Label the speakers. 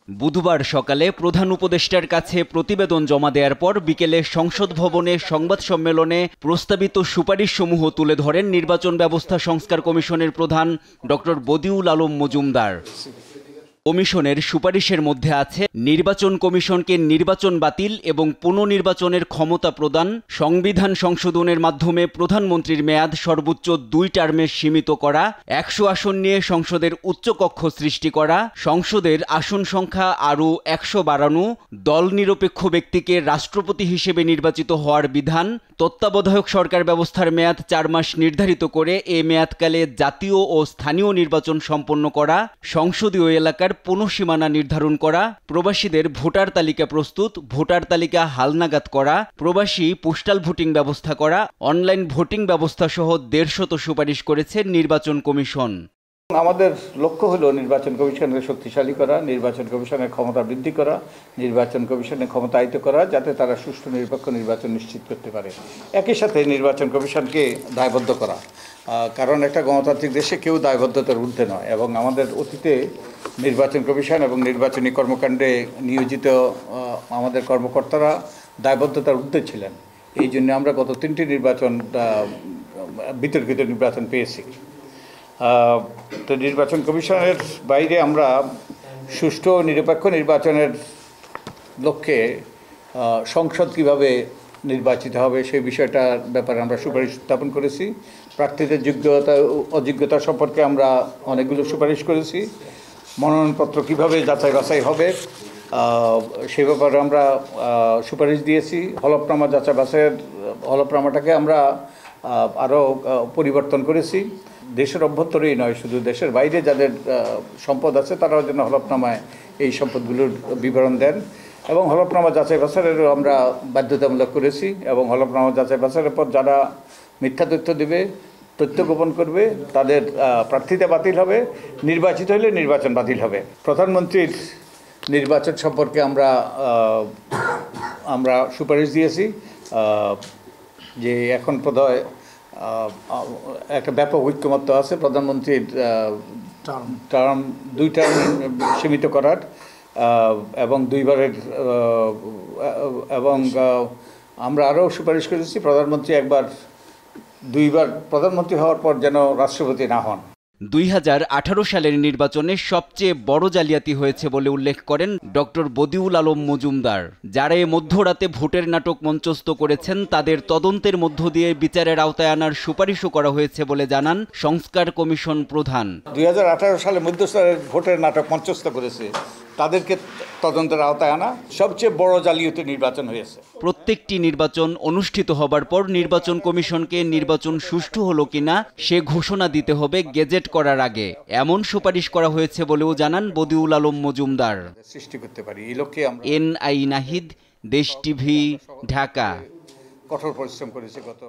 Speaker 1: বুধবার সকালে প্রধান উপদেষ্টার কাছে প্রতিবেদন জমা দেওয়ার পর বিকেলে সংসদ ভবনে সংবাদ সম্মেলনে প্রস্তাবিত সুপারিশসমূহ তুলে ধরেন নির্বাচন ব্যবস্থা সংস্কার কমিশনের প্রধান ডক্টর বদিউল আলম মজুমদার। কমিশনের সুপারিশের মধ্যে আছে নির্বাচন কমিশনকে নির্বাচন বাতিল এবং পুনর্নির্বাচনের ক্ষমতা প্রদান, সংবিধান সংশোধনের মাধ্যমে প্রধানমন্ত্রীর মেয়াদ সর্বোচ্চ 2 টার্মে সীমিত করা, 100 আসন নিয়ে সংসদের উচ্চকক্ষ সৃষ্টি করা, সংসদের আসন সংখ্যা আরও 100 বাড়ানো, দল নিরপেক্ষ ব্যক্তিকে রাষ্ট্রপতি হিসেবে নির্বাচিত হওয়ার বিধান, তত্ত্বাবধায়ক সরকার ব্যবস্থার মেয়াদ 4 মাস নির্ধারিত করে এ মেয়াদকালে জাতীয় ও স্থানীয় নির্বাচন সম্পন্ন করা, সংসদীয় এলাকার পুনঃসীমানা নির্ধারণ করা, প্রবাসীদের ভোটার তালিকা প্রস্তুত, ভোটার তালিকা হালনাগাদ করা, প্রবাসী পোস্টাল ভোটিং ব্যবস্থা করা, অনলাইন ভোটিং ব্যবস্থা সহ 150 সুপারিশ করেছে নির্বাচন কমিশন।
Speaker 2: আমাদের লক্ষ্য হলো নির্বাচন কমিশনকে শক্তিশালী করা, নির্বাচন কমিশনের ক্ষমতা বৃদ্ধি করা, নির্বাচন কমিশনের ক্ষমতায়িত করা, যাতে তারা সুষ্ঠু নিরপেক্ষ নির্বাচন নিশ্চিত করতে পারে। একই সাথে নির্বাচন কমিশনকে দায়বদ্ধ করা, কারণ একটা গণতান্ত্রিক দেশে কেউ দায়বদ্ধতার ঊর্ধ্বে নয়, এবং আমাদের অতীতে নির্বাচন কমিশন এবং নির্বাচনী কর্মকাণ্ডে নিয়োজিত আমাদের কর্মকর্তারা দায়বদ্ধতার ঊর্ধ্বে ছিলেন। এই জন্য আমরা গত 3টি নির্বাচন বিতর্কিত নির্বাচন পেয়েছি। তো নির্বাচন কমিশনের বাইরে আমরা সুষ্ঠু নিরপেক্ষ নির্বাচনের লক্ষ্যে সংসদ কীভাবে নির্বাচিত হবে সেই বিষয়টার ব্যাপারে আমরা সুপারিশ উত্থাপন করেছি। প্রার্থীদের যোগ্যতা অযোগ্যতা সম্পর্কে আমরা অনেকগুলো সুপারিশ করেছি। মনোনয়নপত্র কীভাবে যাচাই বাছাই হবে সে ব্যাপারে আমরা সুপারিশ দিয়েছি। হলফনামা যাচাই বাছাইয়ের হলফনামাটাকে আমরা আরও পরিবর্তন করেছি। দেশের অভ্যন্তরেই নয়, শুধু দেশের বাইরে যাদের সম্পদ আছে তারাও যেন হলফনামায় এই সম্পদগুলোর বিবরণ দেন, এবং হলফনামা যাচাই বাছাইয়েরও আমরা বাধ্যতামূলক করেছি। এবং হলফনামা যাচাই বাছাইয়ের পর যারা মিথ্যা তথ্য দেবে, তথ্য গোপন করবে, তাদের প্রার্থিতা বাতিল হবে, নির্বাচিত হলে নির্বাচন বাতিল হবে। প্রধানমন্ত্রীর নির্বাচন সম্পর্কে আমরা সুপারিশ দিয়েছি যে এখন বোধহয় একটা ব্যাপক ঐক্যমত্য আছে প্রধানমন্ত্রীর টার্ম 2 টার্ম সীমিত করার, এবং 2বারের, এবং আমরা আরও সুপারিশ করেছি প্রধানমন্ত্রী 2বার প্রধানমন্ত্রী হওয়ার পর যেন রাষ্ট্রপতি না হন।
Speaker 1: 2018 সালের নির্বাচনে সবচেয়ে বড় জালিয়াতি হয়েছে বলে উল্লেখ করেন ডক্টর বদিউল আলম মজুমদার। যারা এ মধ্যরাতে ভোটের নাটক মঞ্চস্থ করেছেন তাদের তদন্তের মধ্য দিয়ে বিচারের আওতায় আনার সুপারিশও করা হয়েছে বলে জানান সংস্কার কমিশন প্রধান।
Speaker 2: 2018 সালে মধ্যস্তরের ভোটের নাটক মঞ্চস্থ করেছে, তাদেরকে তদন্তের আওতায় আনা সবচেয়ে বড় জালিয়াতি নির্বাচন হয়েছে।
Speaker 1: প্রত্যেকটি নির্বাচন অনুষ্ঠিত হবার পর নির্বাচন কমিশনকে নির্বাচন সুষ্ঠু হলো কিনা সে ঘোষণা দিতে হবে গেজেট করার আগে, এমন সুপারিশ করা হয়েছে বলেও জানান বদিউল আলম মজুমদার।
Speaker 2: সৃষ্টি করতে পারি এই লক্ষ্যে আমরা
Speaker 1: NI নাহিদ, দেশ টিভি, ঢাকা।
Speaker 2: কঠোর পরিশ্রম করেছি গত